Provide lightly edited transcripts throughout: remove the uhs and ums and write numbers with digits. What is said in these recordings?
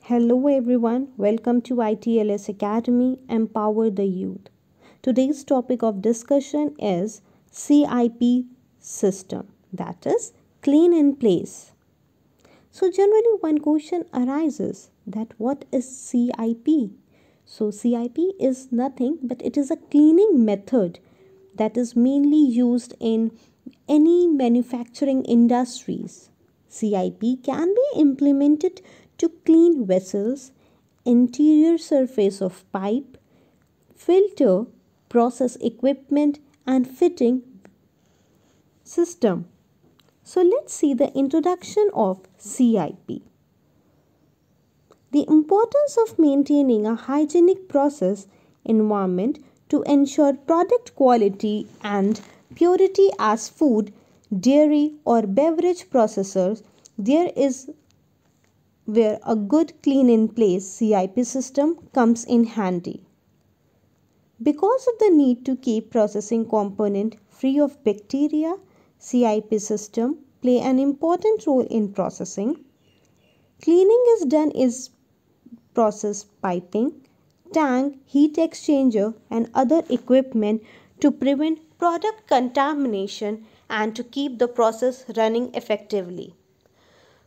Hello everyone, welcome to ITLS Academy, Empower the Youth. Today's topic of discussion is CIP System, that is clean in place. So generally one question arises that what is CIP? So CIP is nothing but it is a cleaning method that is mainly used in any manufacturing industries. CIP can be implemented to clean vessels, interior surface of pipe, filter, process equipment and fitting system. So let's see the introduction of CIP. The importance of maintaining a hygienic process environment to ensure product quality and purity as food, dairy or beverage processors, there is where a good clean in place CIP system comes in handy. Because of the need to keep processing component free of bacteria, CIP system play an important role in processing. Cleaning is done is process piping, tank, heat exchanger and other equipment to prevent product contamination and to keep the process running effectively.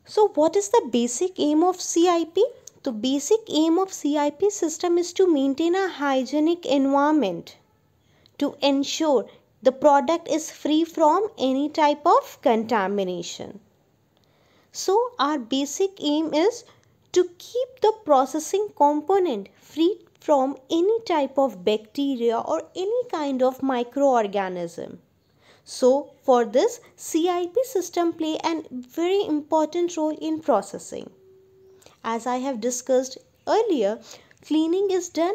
So what is the basic aim of CIP? The basic aim of CIP system is to maintain a hygienic environment to ensure the product is free from any type of contamination. So our basic aim is to keep the processing component free from any type of bacteria or any kind of microorganism. So for this, CIP system play a very important role in processing. As I have discussed earlier, cleaning is done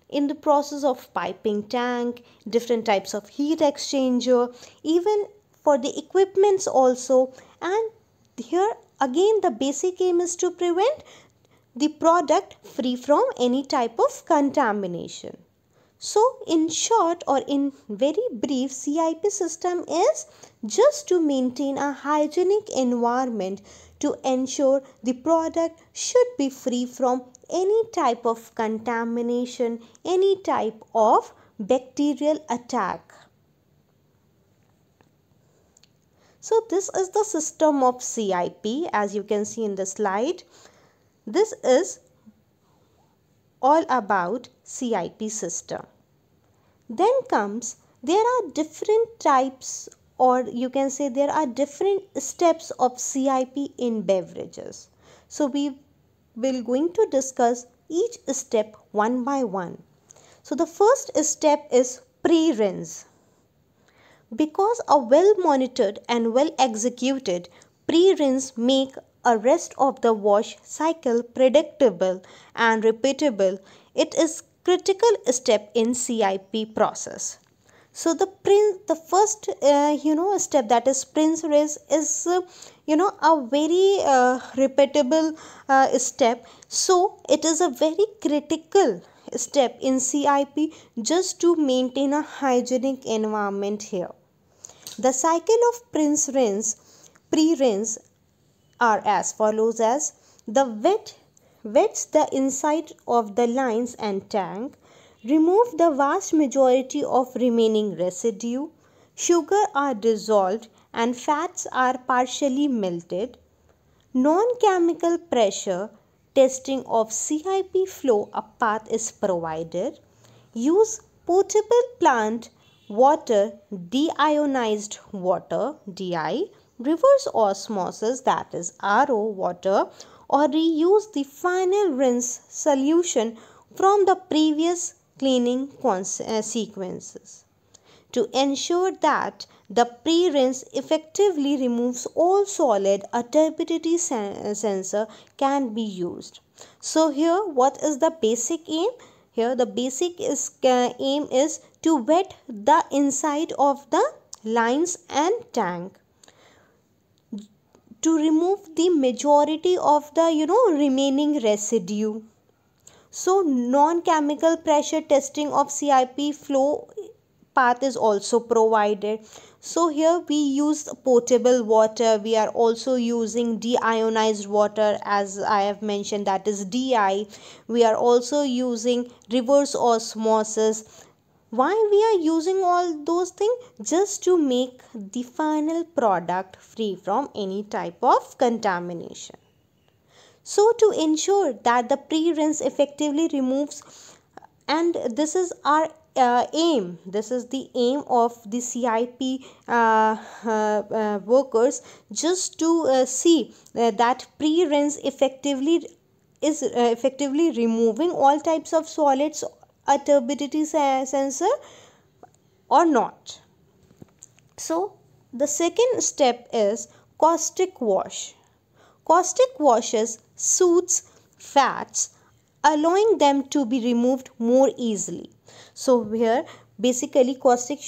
in the process of piping tank, different types of heat exchanger, even for the equipments also. And here again the basic aim is to prevent the product free from any type of contamination. So in short or in very brief, CIP system is just to maintain a hygienic environment to ensure the product should be free from any type of contamination, any type of bacterial attack. So this is the system of CIP as you can see in the slide. This is all about CIP system. Then comes, there are different types or you can say there are different steps of CIP in beverages. So we will going to discuss each step one by one. So the first step is pre-rinse. Because a well monitored and well executed pre-rinse make a rest of the wash cycle predictable and repeatable, it is critical step in CIP process. So the first step, that is Prerinse, is a very repeatable step. So it is a very critical step in CIP just to maintain a hygienic environment here. The cycle of pre-rinse are as follows as the wets the inside of the lines and tank, remove the vast majority of remaining residue, sugar are dissolved and fats are partially melted, non-chemical pressure testing of CIP flow path is provided, use potable plant water, deionized water, DI, reverse osmosis, that is RO water, or reuse the final rinse solution from the previous cleaning sequences to ensure that the pre-rinse effectively removes all solid. A turbidity sensor can be used. So here what is the basic aim? Here the basic aim is to wet the inside of the lines and tank to remove the majority of the remaining residue. So non-chemical pressure testing of CIP flow path is also provided. So here we use potable water. We are also using deionized water, as I have mentioned, that is DI. We are also using reverse osmosis. Why we are using all those things? Just to make the final product free from any type of contamination. So to ensure that the pre-rinse effectively removes, and this is our aim, this is the aim of the CIP workers, just to see that pre-rinse effectively removing all types of solids, a turbidity sensor or not. So the second step is caustic wash. Caustic washes soothes fats, allowing them to be removed more easily. So here basically caustic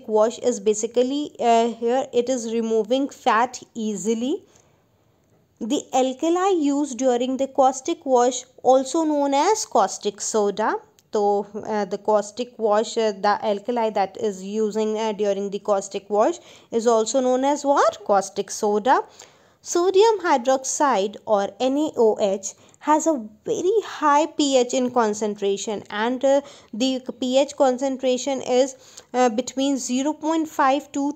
wash is basically here it is removing fat easily. The alkali used during the caustic wash, also known as caustic soda. So the caustic wash, the alkali that is using during the caustic wash is also known as what? Caustic soda. Sodium hydroxide or NaOH has a very high pH in concentration, and the pH concentration is between 0.5 to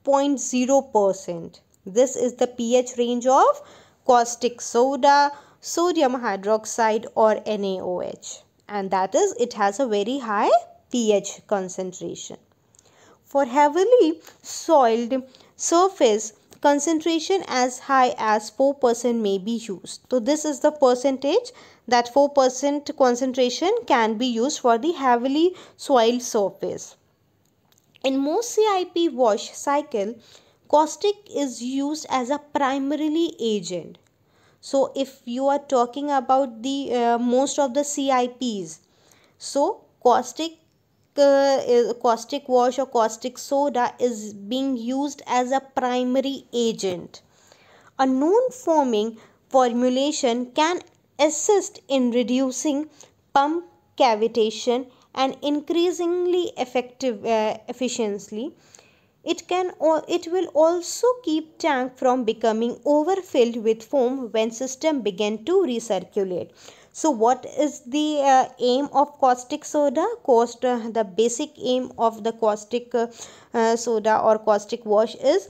2.0%. This is the pH range of caustic soda, sodium hydroxide or NaOH, and that is it has a very high pH concentration. For heavily soiled surface, concentration as high as 4% may be used. So this is the percentage that 4% concentration can be used for the heavily soiled surface. In most CIP wash cycle, caustic is used as a primarily agent. So if you are talking about the most of the CIPs, so caustic wash or caustic soda is being used as a primary agent. A non-foaming formulation can assist in reducing pump cavitation and increasingly efficiency. It will also keep tank from becoming overfilled with foam when system begin to recirculate. So what is the aim of caustic soda? The basic aim of the caustic soda or caustic wash is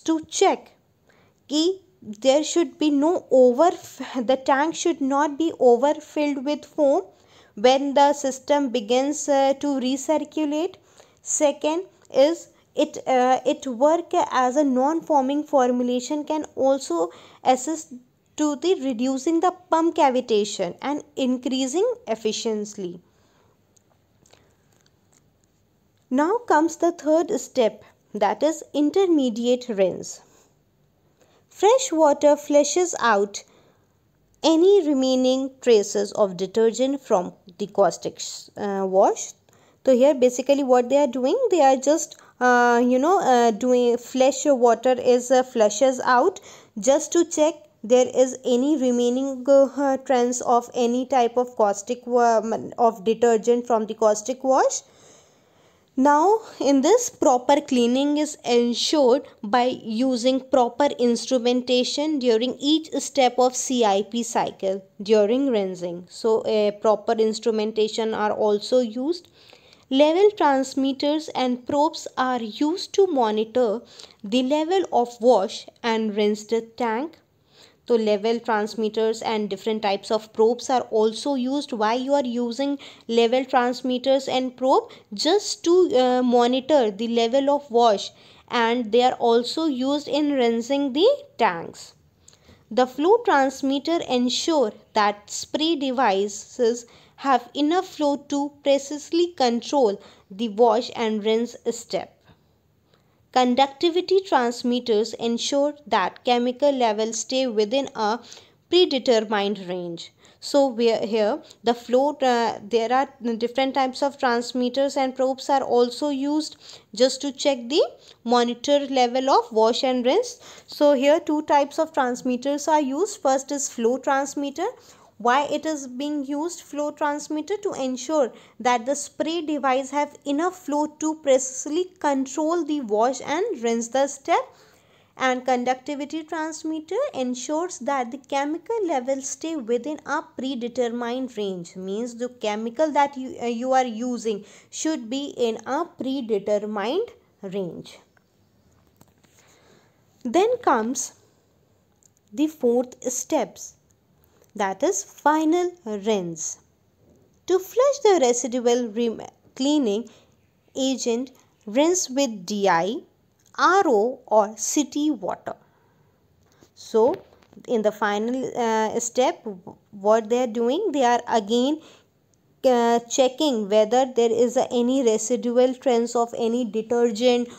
to check कि there should be the tank should not be overfilled with foam when the system begins to recirculate. Second is it work as a non-foaming formulation, can also assist to the reducing the pump cavitation and increasing efficiency. Now comes the third step, that is intermediate rinse. Fresh water flushes out any remaining traces of detergent from the caustic wash. So here basically what they are doing, they are just doing flush flushes out just to check there is any remaining trace of any type of caustic of detergent from the caustic wash. Now in this, proper cleaning is ensured by using proper instrumentation during each step of CIP cycle during rinsing. So proper instrumentation are also used. Level transmitters and probes are used to monitor the level of wash and rinsed tank. So level transmitters and different types of probes are also used. Why you are using level transmitters and probe? Just to monitor the level of wash, and they are also used in rinsing the tanks. The flow transmitter ensure that spray devices have enough flow to precisely control the wash and rinse step. Conductivity transmitters ensure that chemical levels stay within a predetermined range. So here the flow, there are different types of transmitters and probes are also used just to check the monitor level of wash and rinse. So here two types of transmitters are used. First is flow transmitter. Why it is being used flow transmitter? To ensure that the spray device have enough flow to precisely control the wash and rinse the step. And conductivity transmitter ensures that the chemical levels stay within a predetermined range, means the chemical that you are using should be in a predetermined range. Then comes the fourth steps, that is final rinse. To flush the residual cleaning agent, rinse with DI, RO or city water. So in the final step, what they are doing, they are again checking whether there is any residual trace of any detergent.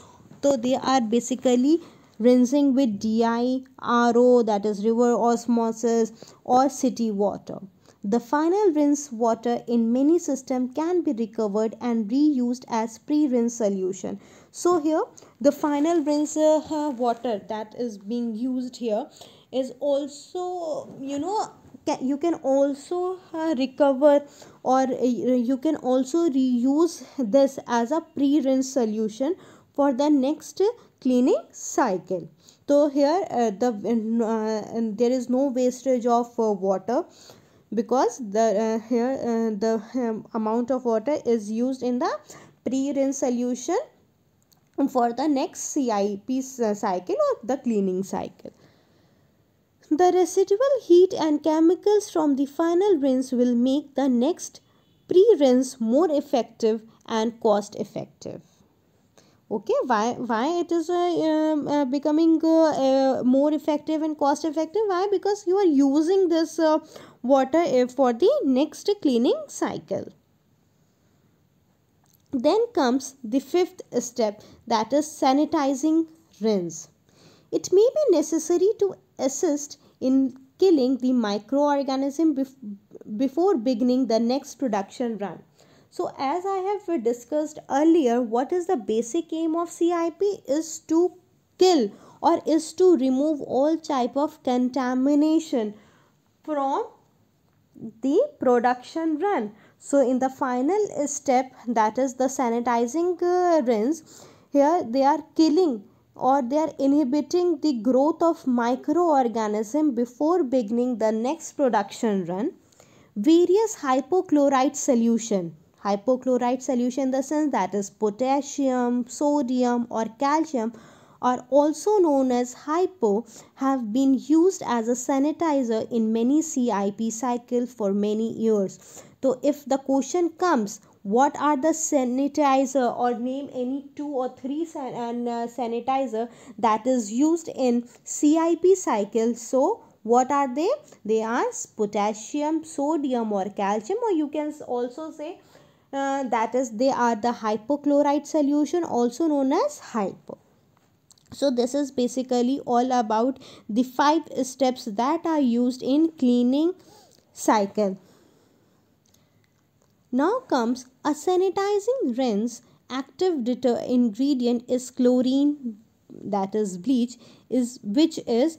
So they are basically rinsing with DI, RO, that is river osmosis, or city water. The final rinse water in many systems can be recovered and reused as pre-rinse solution. So here the final rinse water that is being used here is also, you can also recover, or you can also reuse this as a pre-rinse solution for the next cleaning cycle. So here there is no wastage of water, because the amount of water is used in the pre-rinse solution for the next CIP cycle or the cleaning cycle. The residual heat and chemicals from the final rinse will make the next pre-rinse more effective and cost effective. Okay, why it is becoming more effective and cost effective? Why? Because you are using this water for the next cleaning cycle. Then comes the fifth step, that is sanitizing rinse. It may be necessary to assist in killing the microorganism before beginning the next production run. So as I have discussed earlier, what is the basic aim of CIP is to kill or is to remove all type of contamination from the production run. So in the final step, that is the sanitizing rinse, here they are killing or they are inhibiting the growth of microorganism before beginning the next production run. Various hypochlorite solution in the sense, that is potassium, sodium or calcium, are also known as hypo, have been used as a sanitizer in many CIP cycles for many years. So if the question comes, what are the sanitizer, or name any 2 or 3 sanitizer that is used in CIP cycle, so what are they? They are potassium, sodium or calcium, or you can also say that is they are the hypochlorite solution, also known as hypo. So this is basically all about the 5 steps that are used in cleaning cycle. Now comes a sanitizing rinse. Active ingredient is chlorine, that is bleach, which is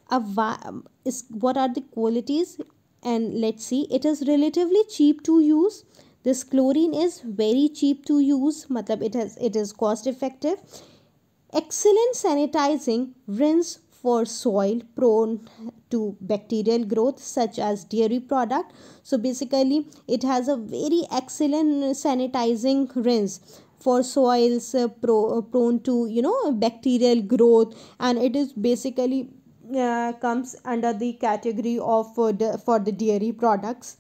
what are the qualities, and let's see. It is relatively cheap to use. This chlorine is very cheap to use, matlab it is cost effective. Excellent sanitizing rinse for soil prone to bacterial growth such as dairy product. So basically it has a very excellent sanitizing rinse for soils prone to bacterial growth, and it is basically comes under the category of for the dairy products.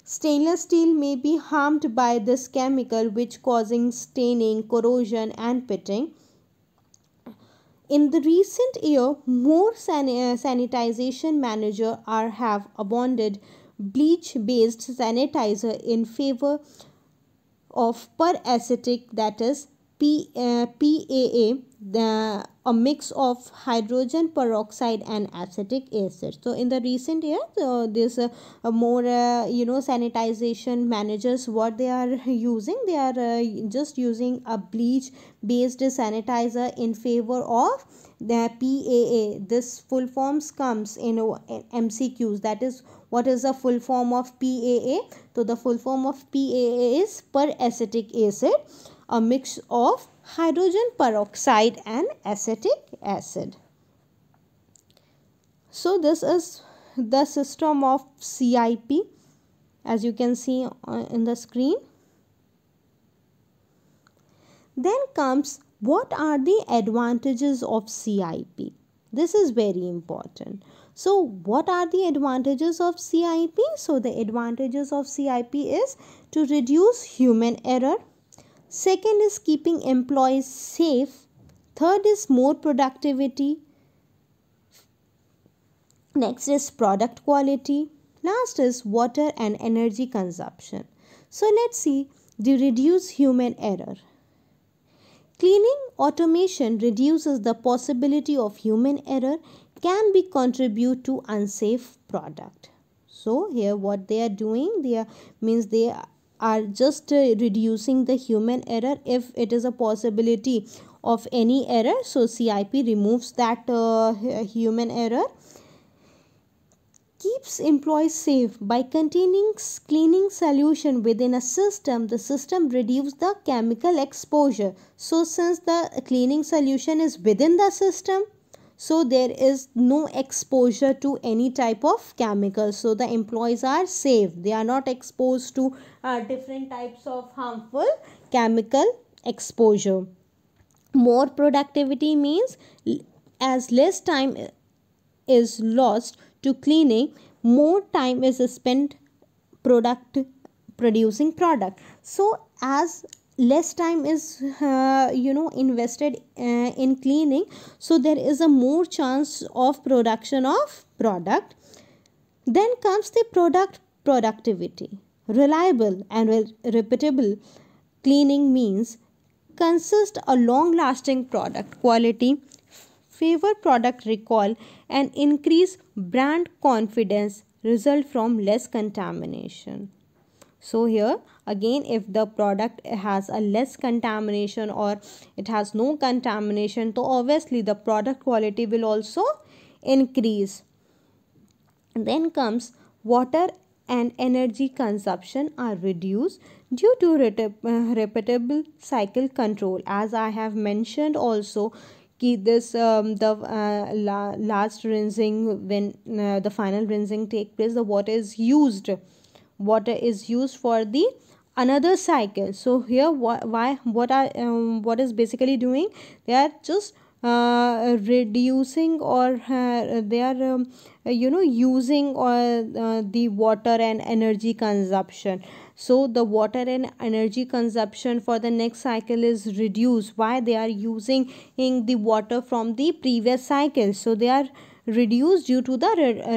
Stainless steel may be harmed by this chemical, which causing staining, corrosion and pitting. In the recent year, more sanitization managers have abandoned bleach-based sanitizer in favor of peracetic, that is PAA, a mix of hydrogen peroxide and acetic acid. So in the recent years, this more sanitization managers, what they are using, they are just using a bleach based sanitizer in favor of the PAA. This full forms comes in MCQs, that is what is the full form of PAA. So the full form of PAA is peracetic acid, a mix of hydrogen peroxide and acetic acid. So this is the system of CIP, as you can see in the screen. Then comes, what are the advantages of CIP? This is very important. So what are the advantages of CIP? So the advantages of CIP is to reduce human error. Second is keeping employees safe. Third is more productivity. Next is product quality. Last is water and energy consumption. So let's see the reduce human error. Cleaning automation reduces the possibility of human error, can be contribute to unsafe product. So here what they are doing, they are just reducing the human error. If it is a possibility of any error, so CIP removes that human error. Keeps employees safe. By containing cleaning solution within a system, the system reduces the chemical exposure. So since the cleaning solution is within the system, so there is no exposure to any type of chemical. So the employees are safe. They are not exposed to different types of harmful chemical exposure. More productivity means as less time is lost to cleaning, more time is spent producing product. So as less time is invested in cleaning, so there is a more chance of production of product. Then comes the product productivity. Reliable and repeatable cleaning means consist a long lasting product quality, favor product recall, and increase brand confidence, result from less contamination. So here again, if the product has a less contamination or it has no contamination, so obviously the product quality will also increase. Then comes water and energy consumption are reduced due to repeatable cycle control. As I have mentioned also, this last rinsing, when the final rinsing take place, the water is used for the another cycle. So here what is basically doing, they are just reducing or they are using the water and energy consumption. So the water and energy consumption for the next cycle is reduced. Why? They are using the water from the previous cycle, so they are reduced due to the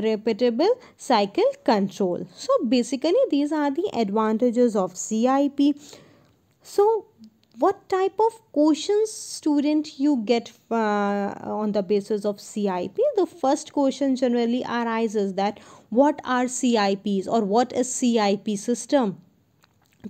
repeatable cycle control. So basically these are the advantages of CIP. So what type of questions student you get on the basis of CIP? The first question generally arises that what are CIPs or what is CIP system?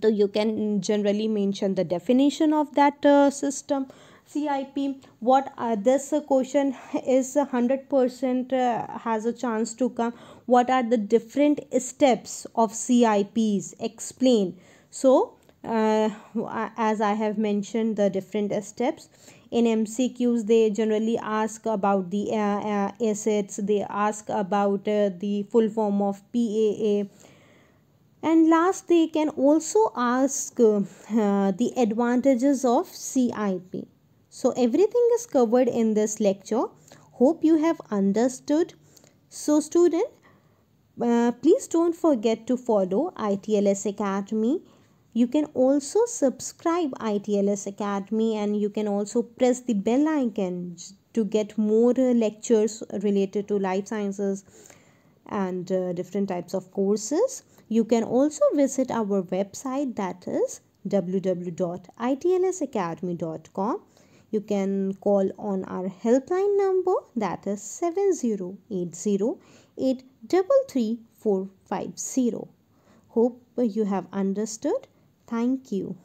So you can generally mention the definition of that system. CIP, what this question is 100% has a chance to come. What are the different steps of CIPs? Explain. So as I have mentioned the different steps in MCQs, they generally ask about the acids, they ask about the full form of PAA, and last they can also ask the advantages of CIP. So everything is covered in this lecture. Hope you have understood. So student, please don't forget to follow ITLS Academy. You can also subscribe ITLS Academy, and you can also press the bell icon to get more lectures related to life sciences and different types of courses. You can also visit our website, that is www.itlsacademy.com. You can call on our helpline number, that is 7080833450. Hope you have understood. Thank you.